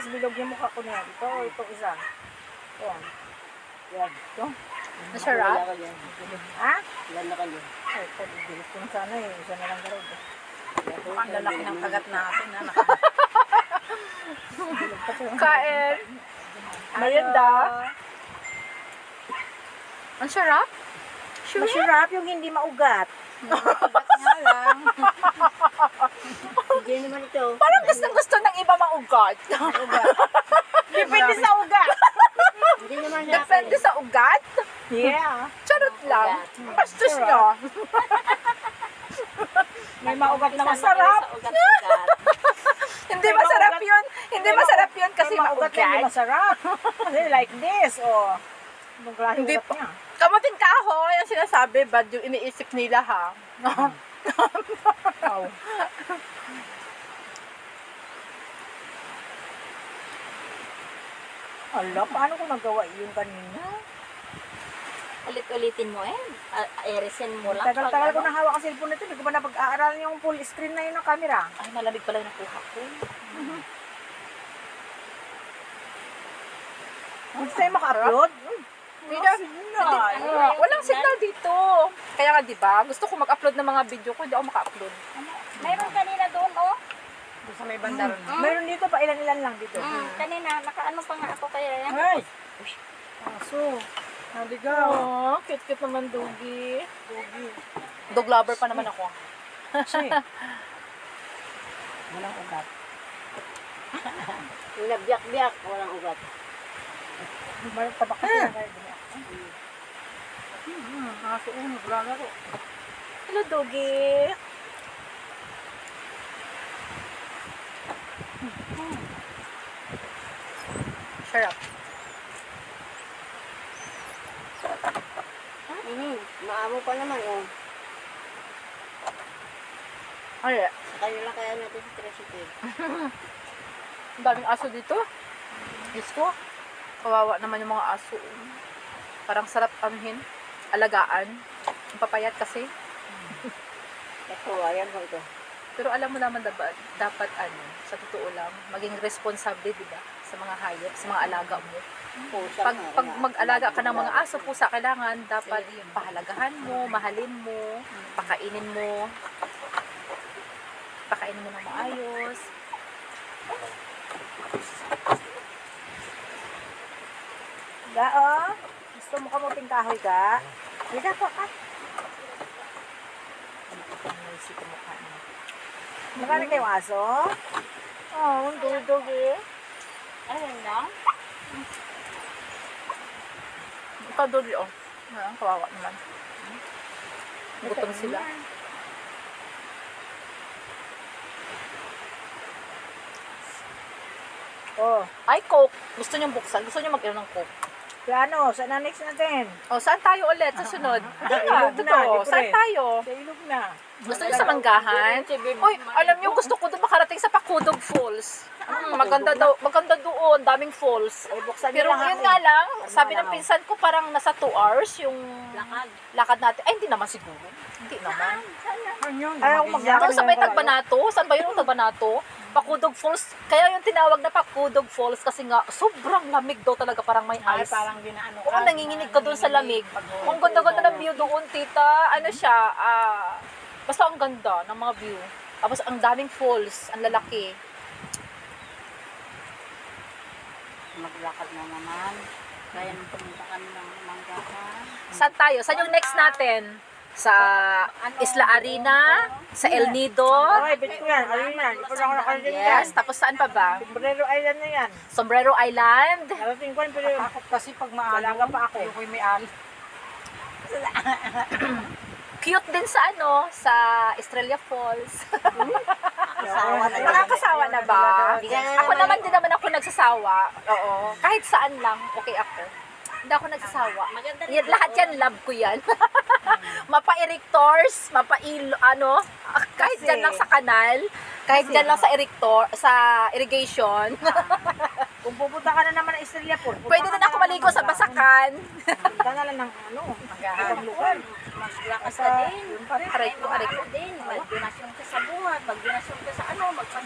Tapos bilog yung mukha ko na yan. Ito isa. Ayan. Yan. Ito. Masarap? Ha? Ilan na kayo? Ay, bilog ko na sana eh. Isa na lang garod. Ang lalaki ng kagat natin. Bilog pa ito. Kain. Merienda. Ang sarap? Sure? Masarap yung hindi maugat. Nga lang. Hindi naman ito. Parang gusto ng iba maugat. Depende sa ugat. Hindi naman siya. Depende sa ugat? Yeah. Charot lang. Bastos nyo. May maugat na masarap. Hindi masarap yun. Hindi masarap yun kasi May maugat na hindi maugat. masarap. Kasi like this, oh. Anong klase Hindi ugat pa. niya? Kamuting kahoy ang sinasabi, bad yung iniisip nila ha. Wow. Ala, paano ko nagawa yun kanina? Ulit-ulitin mo eh. Irisin mo lang. Tagal-tagal ko nang hawak ang cellphone nito. Hindi ko ba napag-aaralan yung full screen na yun ng camera? Ay, malamig pala yung nakuha ko. Gusto tayo maka-upload? Hindi na, walang signal dito. Kaya nga, di ba? Gusto ko mag-upload ng mga video ko, hindi ako maka-upload. Mayroon kanina doon, oh. Doon sa may banda ron. Meron dito pa, ilan-ilan lang dito. Kanina, nakaano pa nga ako kaya yan. Ay! Aso. Naligaw. Oh, cute-cute naman, Dugi. Dog lover pa naman ako. Kasi, walang ugat. Nabyak-byak, walang ugat. May tabak kasi na kayo din. Aso, naglalaro. Hello, Dugi. Sarap. Maamo pa naman, oh. Ay, Sa kanila kaya natin sa tricycle. ang daming aso dito. Diyos ko. Kawawa naman yung mga aso. Parang sarap anuhin. Alagaan. Ang papayat kasi. Ito, ayan ho ito. Pero alam mo naman dapat ano, sa totoo lang, maging responsable, di ba? Sa mga hayop, sa mga alaga mo. Pag mag-alaga ka ng mga aso, pusa, kailangan dapat pahalagahan mo, mahalin mo, pakainin mo ng maayos. Da, oh. Gusto mo kamuting kahoy ka? Hindi po ka. Ano ko mukha niya. Magkano kayong aso? Oh, ang dugi. Ayun lang. Ikaw, Dodi, oh. Ayan, kawawa naman. Gutom sila. Oh, Ay, Coke. Gusto niyong buksan? Gusto niyo mag-inom ng Coke? plano, saan na next natin? Oh, saan tayo ulit sa sunod? Ilog na, Totoo. libre. Saan tayo? Sa ilog na. Gusto niyo sa Manggahan? Uy, alam niyo, gusto ko doon makarating sa Pakudog Falls. Maganda doon, daming falls. Ay, buksan Pero nila yun nga lang, sabi ng pinsan ko parang nasa 2 hours yung lakad natin. Ay, hindi naman siguro. Hindi naman. Ay, ako maglakad Doon sa may naman pala. Tagbanato, saan ba yun yung Tagbanato? Pakudog Falls. Kaya yung tinawag na Pakudog Falls kasi nga sobrang lamig daw talaga, parang may Ay, ice. parang ginaano Oo, nanginginig ka doon sa lamig. Ang ganda-ganda ng view doon, tita. Ano siya, basta ang ganda ng mga view. Tapos ang daming falls, ang lalaki. Maglakad na naman. Kaya nang pumunta kami ng Manggahan. Saan tayo? Saan yung next natin? Sa Isla Arena? Sa El Nido? Ay, bitin ko yan. Ayun yan. Ipon ako nakalitin yan. Yes, tapos saan pa ba? Sombrero Island na yan. Sombrero Island? Narating ko yan, pero Kasi pag dalaga pa ako. ako'y may al. Cute din sa ano, sa Estrella Falls. Asawa na Nakakasawa na ba? Bigyan na Ako naman din naman ako nagsasawa. Oo. Kahit saan lang, okay ako. Hindi ako nagsasawa. Maganda Yan, lahat yan, love ko yan. Mapa-erectors, kahit Kasi- dyan lang sa kanal, kahit dyan lang sa irrigation. Kung pupunta ka na naman ng Estrella Pool, Pwede din ako maligo sa basakan. Punta na lang ng ibang lugar. Maglakas Sa, ka din. yun pa rin. Aray ko. Din. Mag-donasyon ka sa bunga, mag-donasyon ka sa ano, magpasa